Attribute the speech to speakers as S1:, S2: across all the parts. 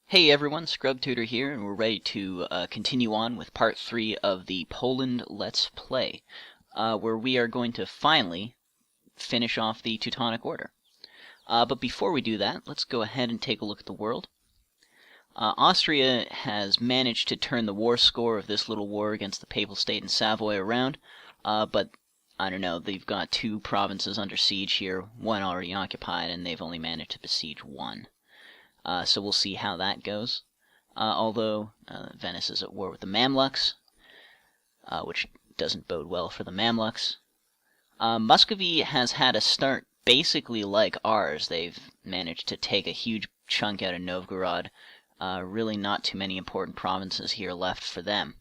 S1: Hey everyone, Scrub Tutor here, and we're ready to continue on with part 3 of the Poland Let's Play, where we are going to finally finish off the Teutonic Order. But before we do that, let's go ahead and take a look at the world. Austria has managed to turn the war score of this little war against the Papal State in Savoy around, but I don't know, they've got 2 provinces under siege here, 1 already occupied, and they've only managed to besiege 1. So we'll see how that goes. Although Venice is at war with the Mamluks, which doesn't bode well for the Mamluks. Muscovy has had a start basically like ours. They've managed to take a huge chunk out of Novgorod. Really not too many important provinces here left for them.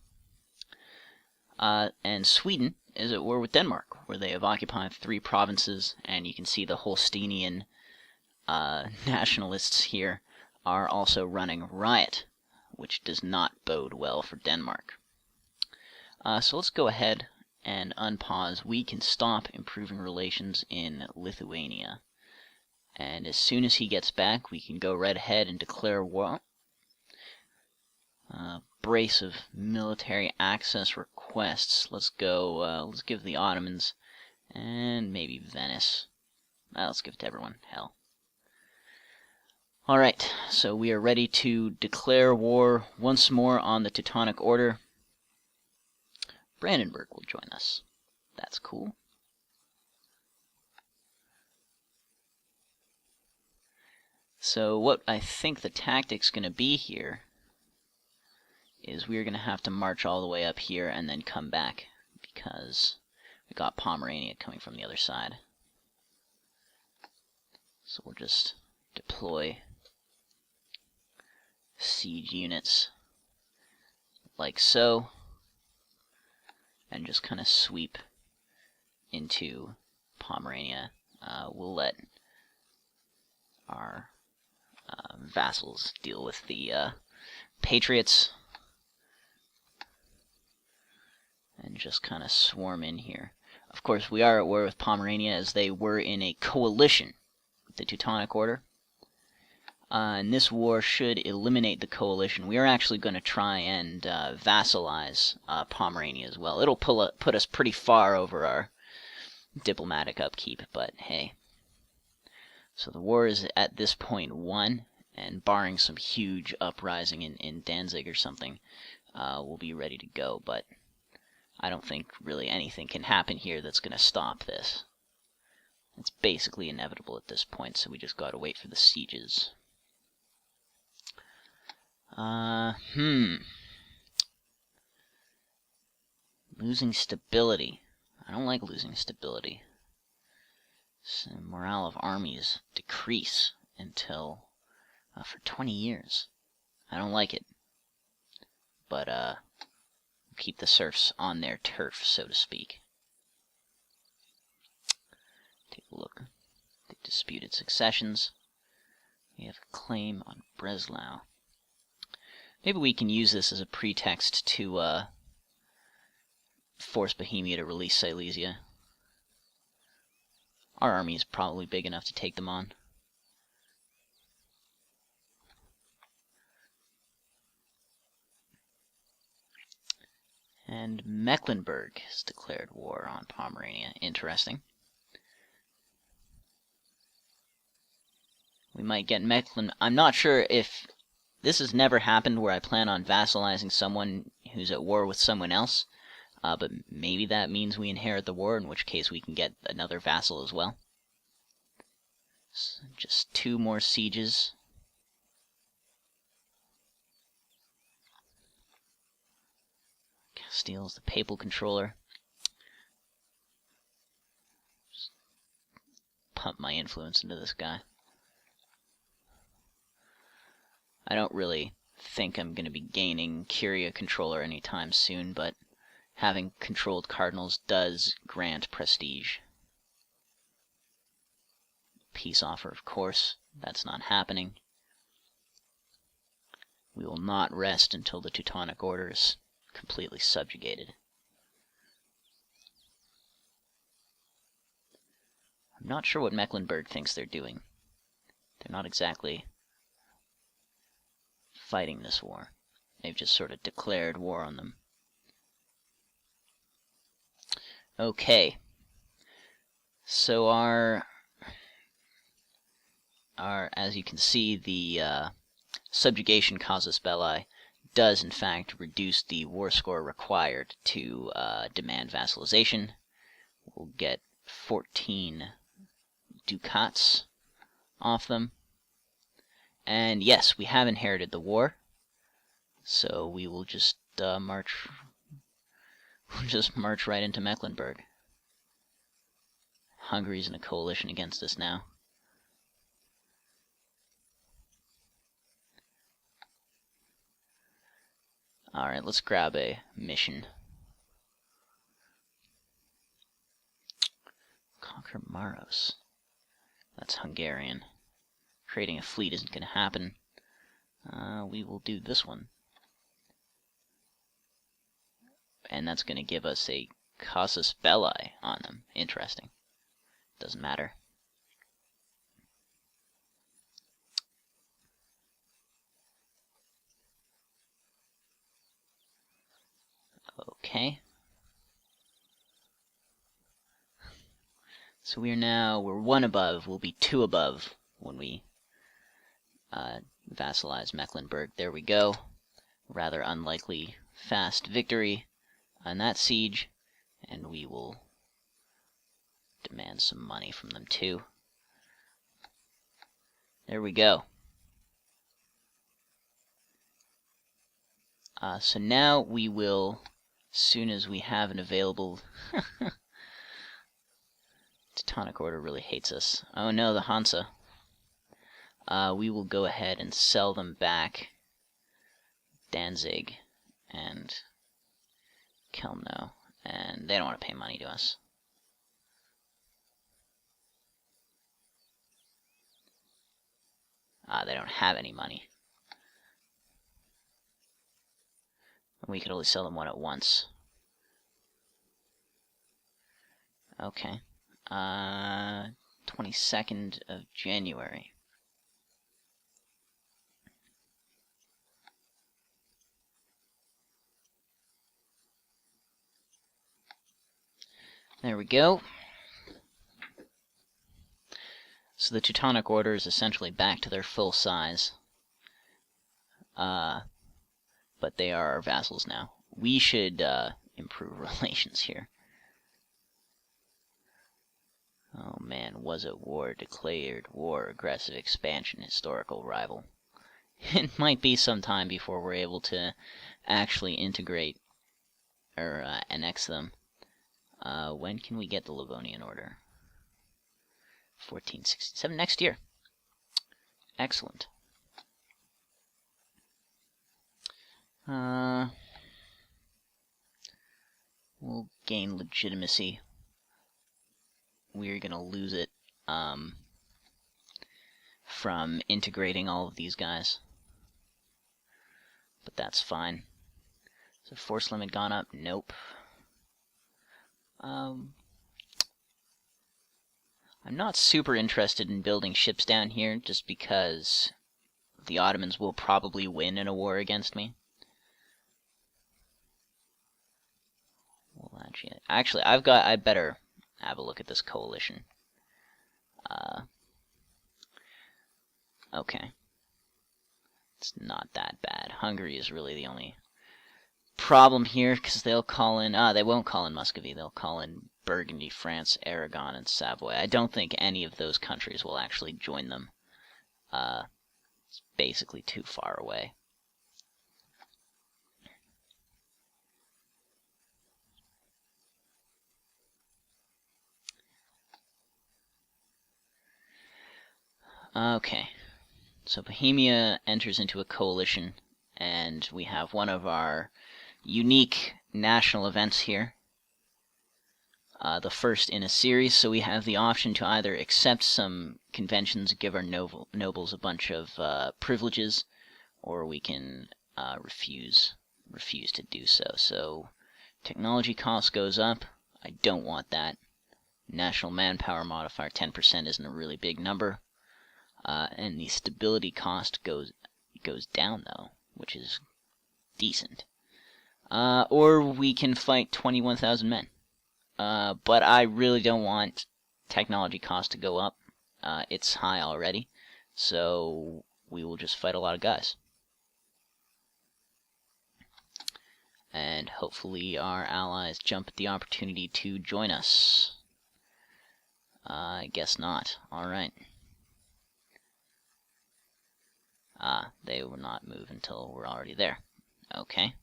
S1: And Sweden is at war with Denmark, where they have occupied 3 provinces, and you can see the Holsteinian nationalists here are also running riot, which does not bode well for Denmark. So let's go ahead and unpause. We can stop improving relations in Lithuania. And as soon as he gets back, we can go right ahead and declare war. Brace of military access requests. Let's go, let's give the Ottomans, and maybe Venice. Let's give it to everyone. Hell. Alright, so we are ready to declare war once more on the Teutonic Order. Brandenburg will join us. That's cool. So what I think the tactic's going to be here is we're going to have to march all the way up here and then come back, because we got Pomerania coming from the other side. So we'll just deploy siege units like so, and just kind of sweep into Pomerania. We'll let our vassals deal with the patriots, and just kind of swarm in here. Of course, we are at war with Pomerania, as they were in a coalition with the Teutonic Order. And this war should eliminate the coalition. We are actually going to try and vassalize Pomerania as well. It'll put us pretty far over our diplomatic upkeep, but hey. So the war is at this point won, and barring some huge uprising in Danzig or something, we'll be ready to go. But I don't think really anything can happen here that's going to stop this. It's basically inevitable at this point, so we just got to wait for the sieges. Losing stability. I don't like losing stability. So morale of armies decrease until for 20 years. I don't like it. But keep the serfs on their turf, so to speak. Take a look. The disputed successions. We have a claim on Breslau. Maybe we can use this as a pretext to force Bohemia to release Silesia. Our army is probably big enough to take them on. And Mecklenburg has declared war on Pomerania. Interesting. We might get I'm not sure if this has never happened where I plan on vassalizing someone who's at war with someone else, but maybe that means we inherit the war, in which case we can get another vassal as well. So just 2 more sieges. Castile's the papal controller. Just pump my influence into this guy. I don't really think I'm going to be gaining Curia controller anytime soon, but having controlled cardinals does grant prestige. Peace offer, of course. That's not happening. We will not rest until the Teutonic Order is completely subjugated. I'm not sure what Mecklenburg thinks they're doing. They're not exactly fighting this war. They've just sort of declared war on them. Okay. So as you can see, the subjugation casus belli does in fact reduce the war score required to demand vassalization. We'll get 14 ducats off them. And yes, we have inherited the war, so we will just march right into Mecklenburg. Hungary's in a coalition against us now. Alright, let's grab a mission. Conquer Maros. That's Hungarian. Creating a fleet isn't going to happen. We will do this one. And that's going to give us a casus belli on them. Interesting. Doesn't matter. Okay. So we're one above. We'll be two above when we vassalize Mecklenburg. There we go. Rather unlikely fast victory on that siege, and we will demand some money from them too. There we go. So now we will, as soon as we have an available... Teutonic Order really hates us. Oh no, the Hansa. We will go ahead and sell them back Danzig and Kelmno, and they don't want to pay money to us. They don't have any money. We could only sell them one at once. Okay. 22nd of January. There we go. So the Teutonic Order is essentially back to their full size. But they are our vassals now. We should improve relations here. Oh man, was it war, declared war, aggressive expansion, historical rival. It might be some time before we're able to actually integrate or annex them. When can we get the Livonian Order? 1467, next year. Excellent. We'll gain legitimacy. We're gonna lose it from integrating all of these guys, but that's fine. So force limit gone up? Nope. I'm not super interested in building ships down here, just because the Ottomans will probably win in a war against me. Well, actually, I better have a look at this coalition. Okay. It's not that bad. Hungary is really the only problem here, because they'll call in... they won't call in Muscovy. They'll call in Burgundy, France, Aragon, and Savoy. I don't think any of those countries will actually join them. It's basically too far away. Okay, so Bohemia enters into a coalition, and we have one of our unique national events here. The first in a series, so we have the option to either accept some conventions, give our nobles a bunch of privileges, or we can refuse to do so. So technology cost goes up. I don't want that. National manpower modifier 10% isn't a really big number. And the stability cost goes down, though. which is decent. Or we can fight 21,000 men. But I really don't want technology cost to go up. It's high already, so we will just fight a lot of guys. And hopefully our allies jump at the opportunity to join us. I guess not. Alright. They will not move until we're already there. Okay.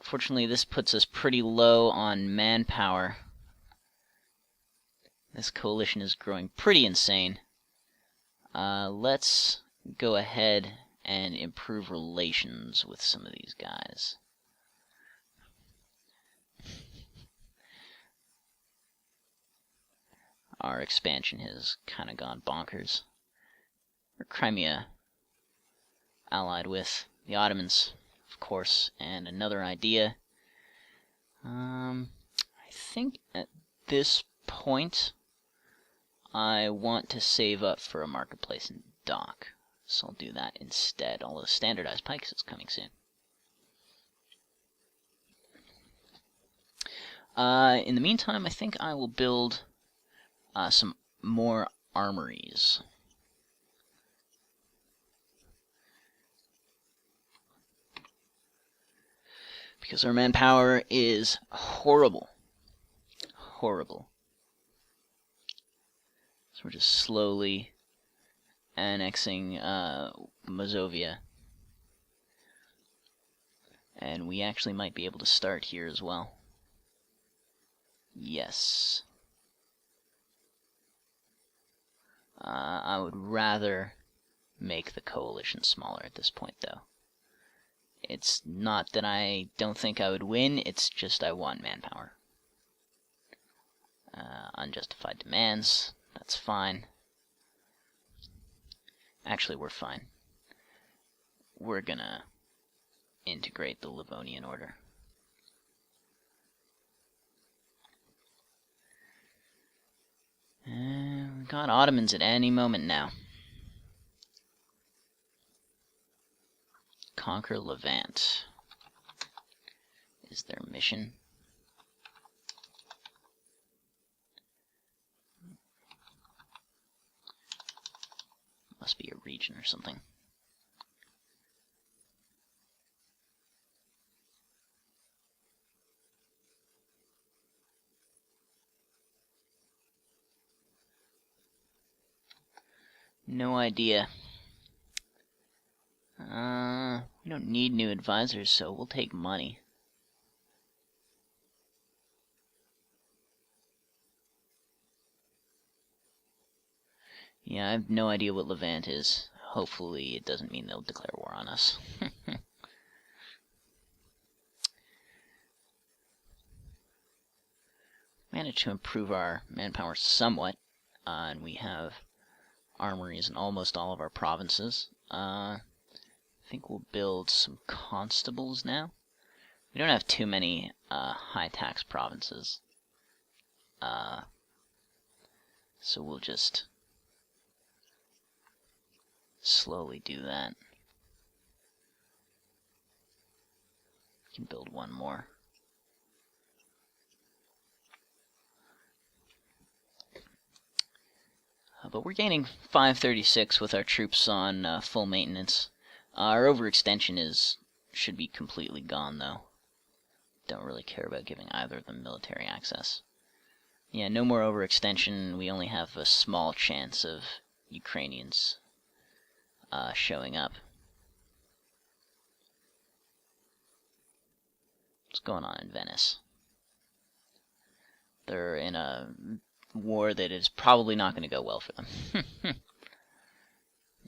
S1: Fortunately, this puts us pretty low on manpower. This coalition is growing pretty insane. Let's go ahead and improve relations with some of these guys. Our expansion has kind of gone bonkers. Or Crimea allied with the Ottomans, of course, and another idea. I think at this point I want to save up for a marketplace and dock, so I'll do that instead, although standardized pikes is coming soon. In the meantime, I think I will build some more armories. Because our manpower is horrible. Horrible. So we're just slowly annexing Muscovy. And we actually might be able to start here as well. Yes. I would rather make the coalition smaller at this point, though. It's not that I don't think I would win, it's just I want manpower. Unjustified demands, that's fine. Actually, we're fine. We're gonna integrate the Livonian Order. We've got Ottomans at any moment now. Conquer Levant is their mission. Must be a region or something. No idea. We don't need new advisors, so we'll take money. Yeah, I have no idea what Levant is. Hopefully it doesn't mean they'll declare war on us. Managed to improve our manpower somewhat, and we have armories in almost all of our provinces. I think we'll build some constables now. We don't have too many high tax provinces, so we'll just slowly do that. We can build one more. But we're gaining 536 with our troops on full maintenance. Our overextension should be completely gone, though. Don't really care about giving either of them military access. Yeah, no more overextension. We only have a small chance of Ukrainians showing up. What's going on in Venice? They're in a war that is probably not going to go well for them.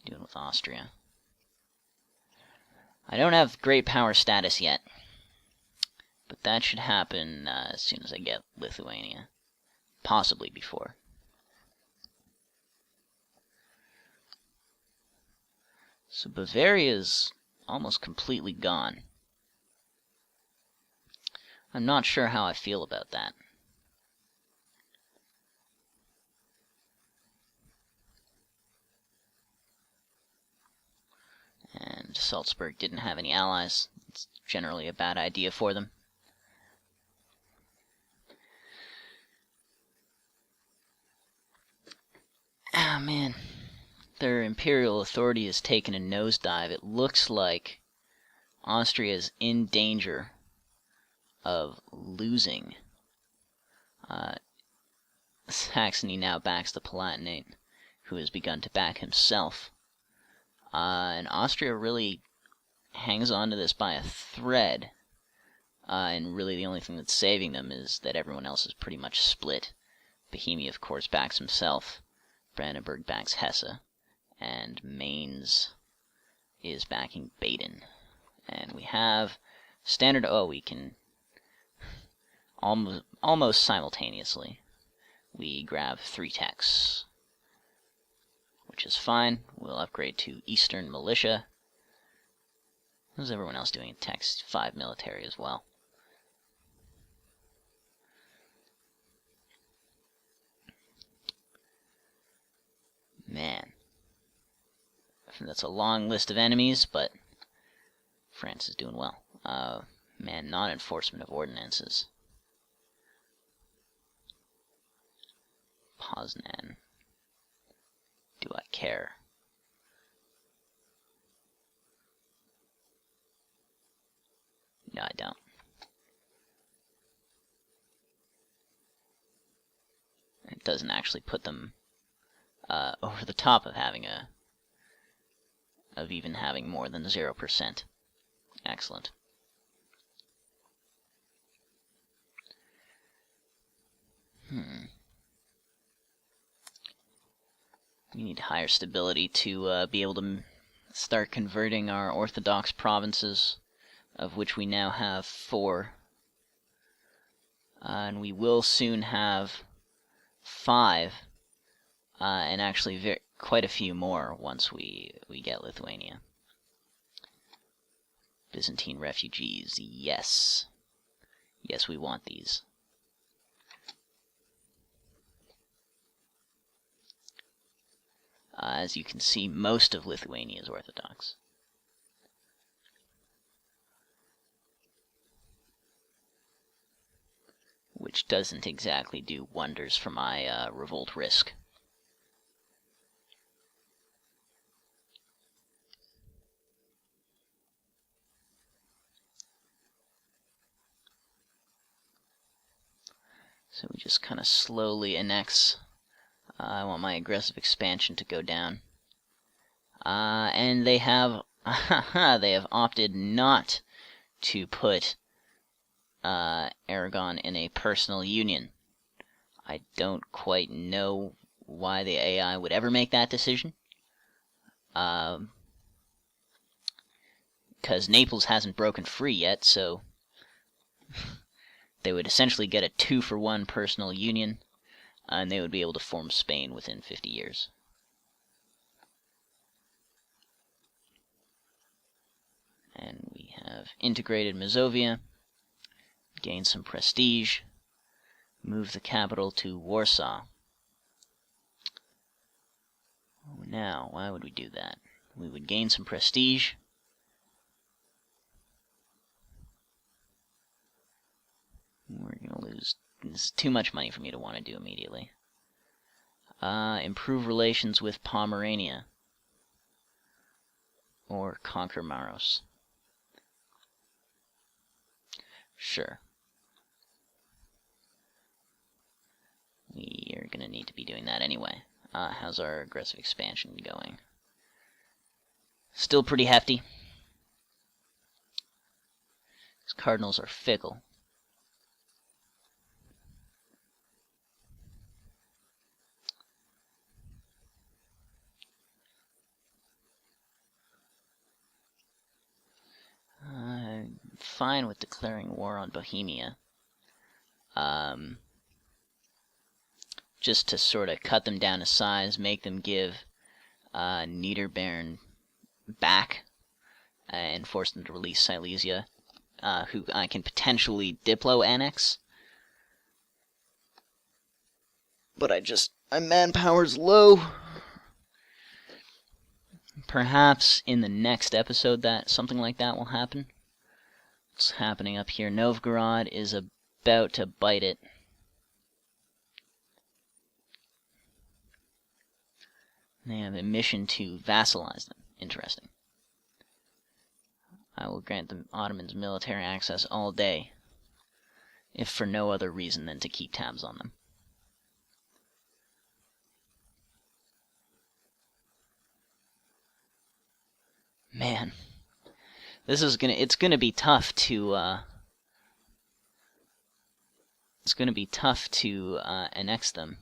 S1: Doing with Austria. I don't have great power status yet, but that should happen as soon as I get Lithuania. Possibly before. So Bavaria is almost completely gone. I'm not sure how I feel about that. And Salzburg didn't have any allies. It's generally a bad idea for them. Ah, man. Their imperial authority has taken a nosedive. It looks like Austria is in danger of losing. Saxony now backs the Palatinate, who has begun to back himself. And Austria really hangs on to this by a thread. And really the only thing that's saving them is that everyone else is pretty much split. Bohemia, of course, backs himself. Brandenburg backs Hesse. And Mainz is backing Baden. And we have standard... Oh, we can... Almost simultaneously. We grab 3 techs, which is fine. We'll upgrade to Eastern Militia. How's everyone else doing in techs? 5 military as well. Man. That's a long list of enemies, but France is doing well. Man, non-enforcement of ordinances. Poznan. Do I care? No, I don't. It doesn't actually put them over the top of having even having more than 0%. Excellent. We need higher stability to be able to start converting our Orthodox provinces, of which we now have 4. And we will soon have 5, and actually quite a few more once we get Lithuania. Byzantine refugees, yes. Yes, we want these. As you can see, most of Lithuania is Orthodox. Which doesn't exactly do wonders for my revolt risk. So we just kind of slowly annex. I want my aggressive expansion to go down. And they have they have opted not to put Aragon in a personal union. I don't quite know why the AI would ever make that decision. Because Naples hasn't broken free yet, so they would essentially get a 2-for-1 personal union, and they would be able to form Spain within 50 years. And we have integrated Muscovy, gained some prestige, moved the capital to Warsaw. Now, why would we do that? We would gain some prestige. We're going to lose. This is too much money for me to want to do immediately. Improve relations with Pomerania. Or conquer Maros. Sure. We are going to need to be doing that anyway. How's our aggressive expansion going? Still pretty hefty. These cardinals are fickle. I'm fine with declaring war on Bohemia. Just to sort of cut them down to size, make them give Niederbayern back, and force them to release Silesia, who I can potentially Diplo annex. But my manpower's low. Perhaps in the next episode that something like that will happen. What's happening up here? Novgorod is about to bite it. They have a mission to vassalize them. Interesting. I will grant the Ottomans military access all day, if for no other reason than to keep tabs on them. Man, it's gonna be tough to annex them.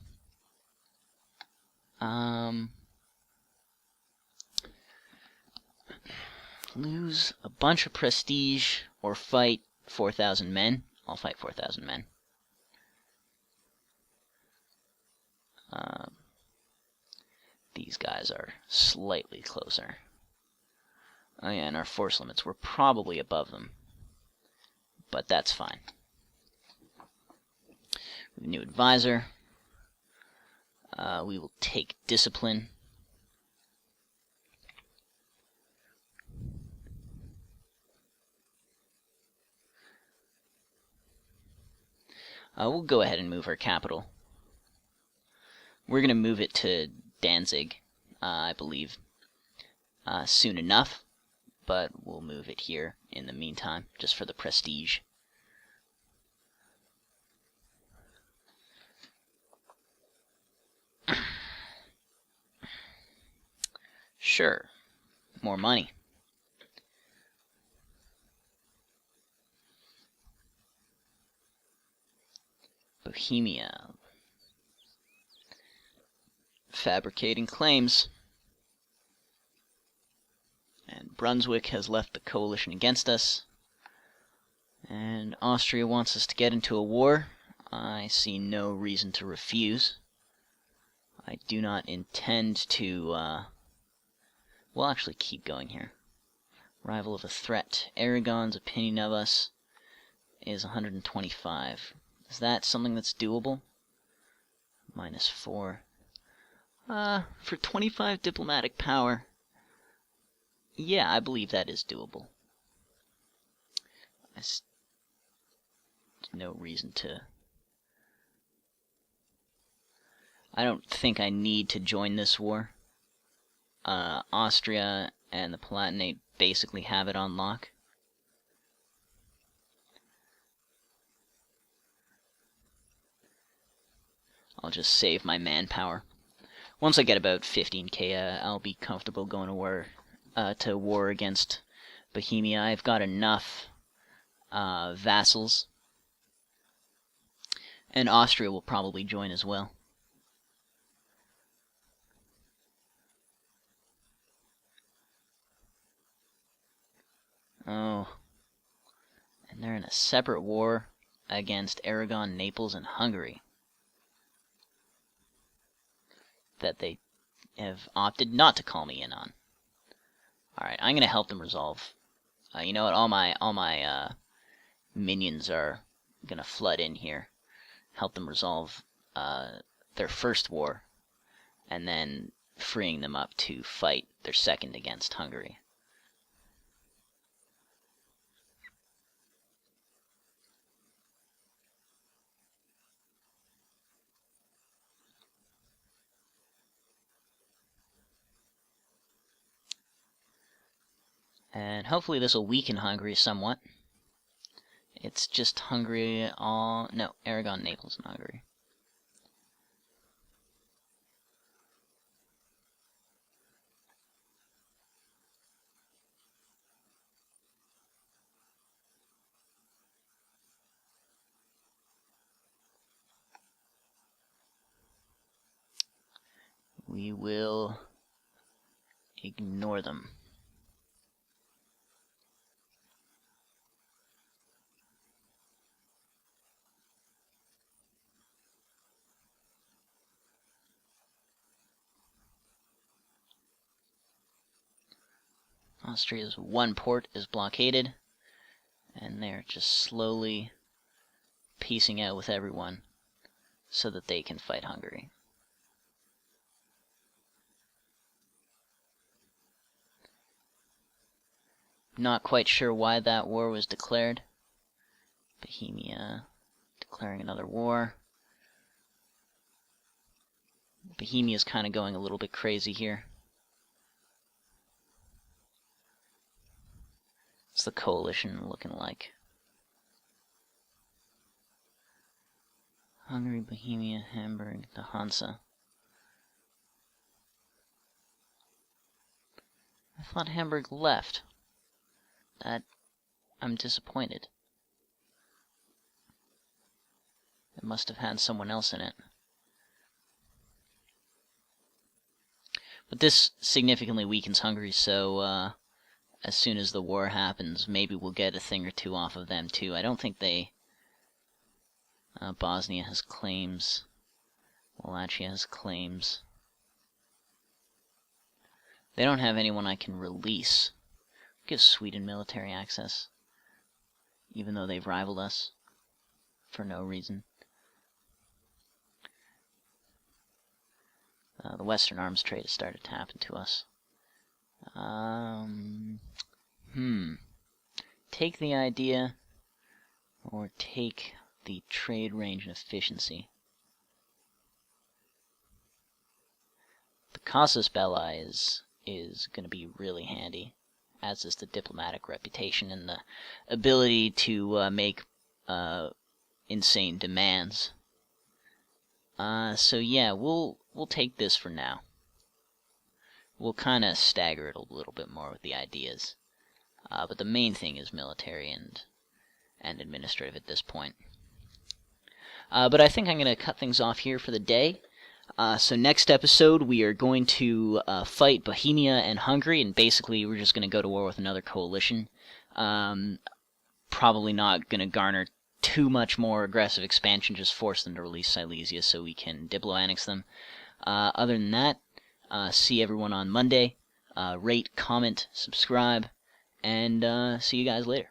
S1: Lose a bunch of prestige or fight 4,000 men. I'll fight 4,000 men. These guys are slightly closer. Oh yeah, and our force limits were probably above them. But that's fine. We have a new advisor. We will take discipline. We'll go ahead and move our capital. We're going to move it to Danzig, I believe, soon enough, but we'll move it here in the meantime, just for the prestige. Sure, more money. Bohemia. Fabricating claims. And Brunswick has left the coalition against us. And Austria wants us to get into a war. I see no reason to refuse. I do not intend to, we'll actually keep going here. Rival of a threat. Aragon's opinion of us is 125. Is that something that's doable? -4. For 25 diplomatic power, yeah, I believe that is doable. There's no reason to... I don't think I need to join this war. Austria and the Palatinate basically have it on lock. I'll just save my manpower. Once I get about 15k, I'll be comfortable going to war against Bohemia. I've got enough vassals, and Austria will probably join as well. Oh, and they're in a separate war against Aragon, Naples, and Hungary that they have opted not to call me in on. Alright, I'm gonna help them resolve. You know what? All my minions are gonna flood in here, help them resolve their first war, and then freeing them up to fight their second against Hungary. And hopefully this will weaken Hungary somewhat. It's just Hungary all... No, Aragon, Naples, and Hungary. We will ignore them. Austria's one port is blockaded, and they're just slowly piecing out with everyone so that they can fight Hungary. Not quite sure why that war was declared. Bohemia declaring another war. Bohemia's kind of going a little bit crazy here. What's the coalition looking like? Hungary, Bohemia, Hamburg, the Hansa. I thought Hamburg left. I'm disappointed. It must have had someone else in it. But this significantly weakens Hungary, so as soon as the war happens, maybe we'll get a thing or two off of them too. I don't think they... Bosnia has claims. Wallachia has claims. They don't have anyone I can release. Give Sweden military access, even though they've rivaled us for no reason. The Western arms trade has started to happen to us. Take the idea, or take the trade range and efficiency. The casus belli is going to be really handy, as is the diplomatic reputation and the ability to make insane demands. So yeah, we'll take this for now. We'll kind of stagger it a little bit more with the ideas, but the main thing is military and administrative at this point. But I think I'm going to cut things off here for the day. So next episode we are going to fight Bohemia and Hungary, and basically we're just going to go to war with another coalition. Probably not going to garner too much more aggressive expansion, just force them to release Silesia so we can diplo-annex them. Other than that, see everyone on Monday. Rate, comment, subscribe, and see you guys later.